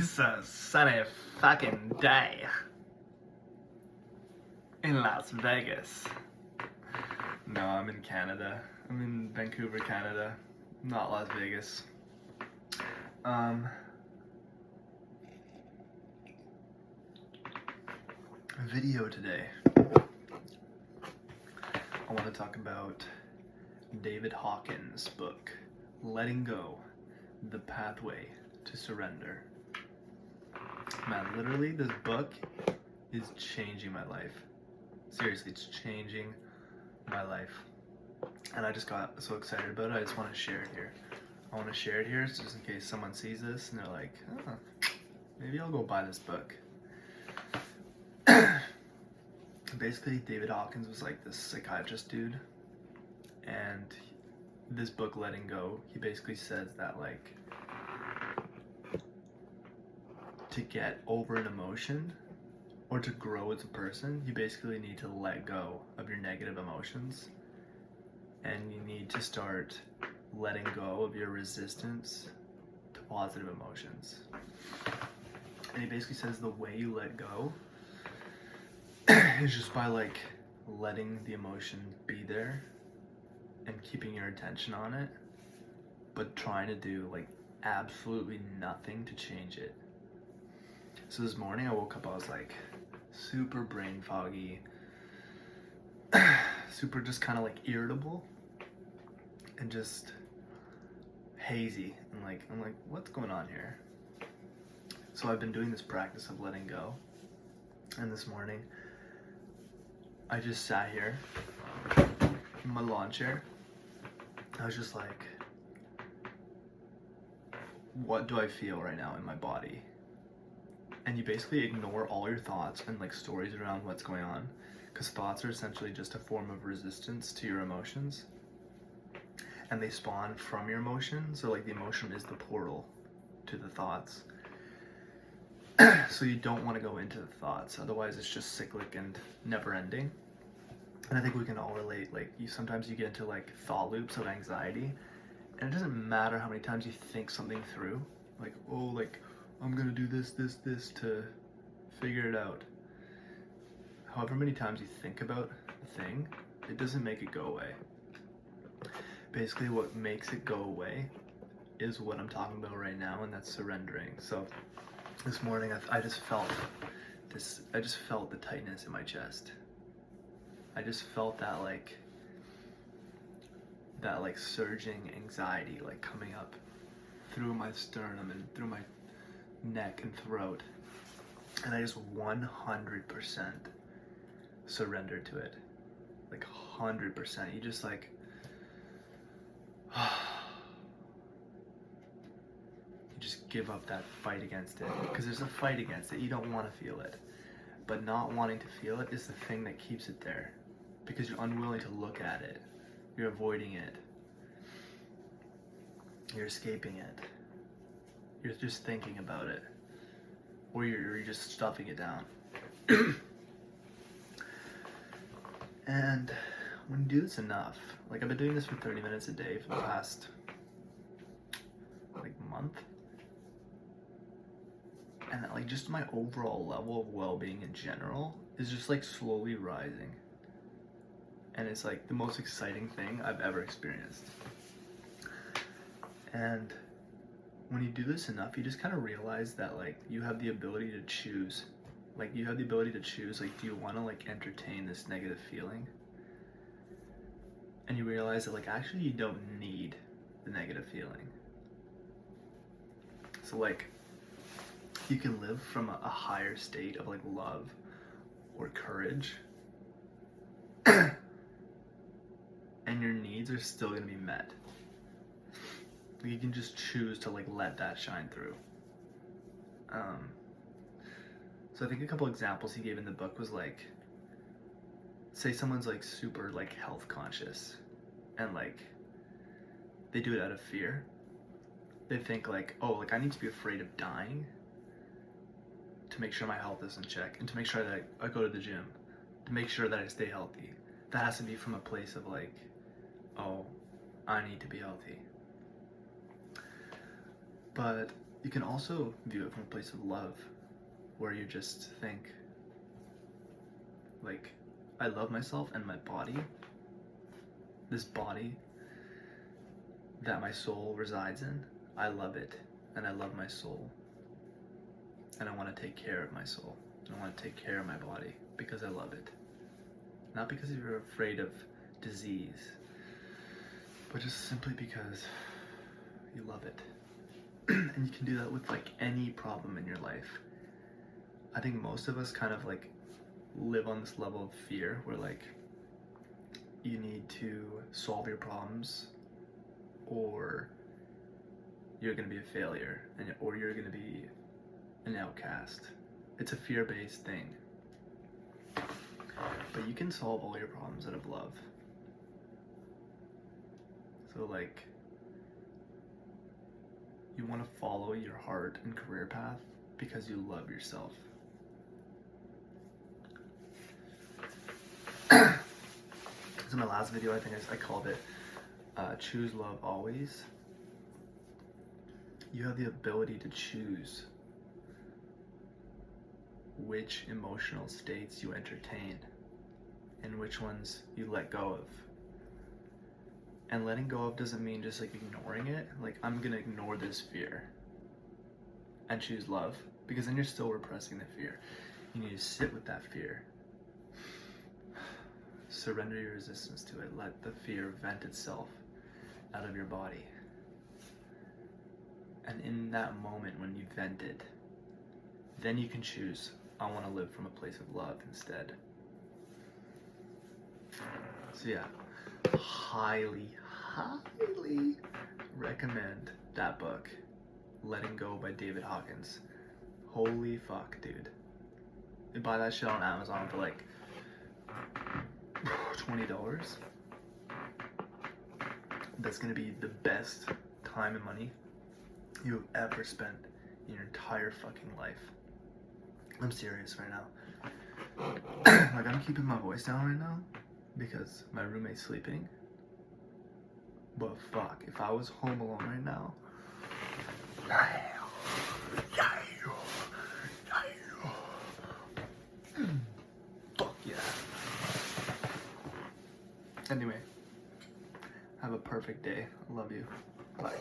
It's a sunny fucking day in Las Vegas. No, I'm in Canada. I'm in Vancouver, Canada, not Las Vegas. Video today. I want to talk about David Hawkins' book, Letting Go, The Pathway to Surrender. Man, literally, this book is changing my life. Seriously, it's changing my life. And I just got so excited about it, I just want to share it here. I want to share it here just in case someone sees this and they're like, oh, maybe I'll go buy this book. Basically, David Hawkins was like this psychiatrist dude, and this book, Letting Go, he basically says that like to get over an emotion or to grow as a person, you basically need to let go of your negative emotions, and you need to start letting go of your resistance to positive emotions. And he basically says the way you let go is just by like letting the emotion be there and keeping your attention on it, but trying to do like absolutely nothing to change it. So this morning I woke up, I was like super brain foggy, super just kind of like irritable and just hazy, and like I'm like, what's going on here? So I've been doing this practice of letting go, and this morning I just sat here in my lawn chair. I was just like, what do I feel right now in my body? And you basically ignore all your thoughts and like stories around what's going on, because thoughts are essentially just a form of resistance to your emotions, and they spawn from your emotions. So like the emotion is the portal to the thoughts. So you don't want to go into the thoughts, otherwise it's just cyclic and never ending. And I think we can all relate, like sometimes you get into like thought loops of anxiety, and it doesn't matter how many times you think something through, like, oh, like I'm gonna do this to figure it out. However many times you think about a thing, it doesn't make it go away. Basically what makes it go away is what I'm talking about right now, and that's surrendering. So this morning I just felt the tightness in my chest. I just felt that surging anxiety like coming up through my sternum and through my neck and throat, and I just 100% surrendered to it, like 100%. You just like you just give up that fight against it, because there's a fight against it. You don't want to feel it, but not wanting to feel it is the thing that keeps it there, because you're unwilling to look at it, you're avoiding it, you're escaping it, you're just thinking about it, or you're just stuffing it down. And when you do this enough, like I've been doing this for 30 minutes a day for the past like month, and like just my overall level of well-being in general is just like slowly rising, and it's like the most exciting thing I've ever experienced. And when you do this enough, you just kind of realize that like you have the ability to choose. Like you have the ability to choose, like, do you want to like entertain this negative feeling? And you realize that like actually you don't need the negative feeling. So like you can live from a higher state of like love or courage, and your needs are still going to be met. You can just choose to like let that shine through. So I think a couple examples he gave in the book was like, say someone's like super like health conscious, and like they do it out of fear. They think like, oh, like I need to be afraid of dying to make sure my health is in check, and to make sure that I go to the gym, to make sure that I stay healthy. That has to be from a place of like, oh, I need to be healthy. But you can also view it from a place of love, where you just think, like, I love myself and my body, this body that my soul resides in. I love it, and I love my soul, and I want to take care of my soul. I want to take care of my body because I love it. Not because you're afraid of disease, but just simply because you love it. And you can do that with like any problem in your life. I think most of us kind of like live on this level of fear where like you need to solve your problems or you're going to be a failure or you're going to be an outcast. It's a fear-based thing. But you can solve all your problems out of love. So like, you want to follow your heart and career path because you love yourself. So my last video, I think I called it Choose Love Always. You have the ability to choose which emotional states you entertain and which ones you let go of. And letting go of doesn't mean just like ignoring it. Like, I'm gonna ignore this fear and choose love, because then you're still repressing the fear. You need to sit with that fear. Surrender your resistance to it. Let the fear vent itself out of your body. And in that moment when you vent it, then you can choose, I want to live from a place of love instead. So yeah, highly recommend that book, Letting Go by David Hawkins. Holy fuck, dude. You buy that shit on Amazon for like $20. That's gonna be the best time and money you have ever spent in your entire fucking life. I'm serious right now. Like, I'm keeping my voice down right now because my roommate's sleeping. But fuck, if I was home alone right now, fuck yeah. Anyway, have a perfect day. I love you. Bye.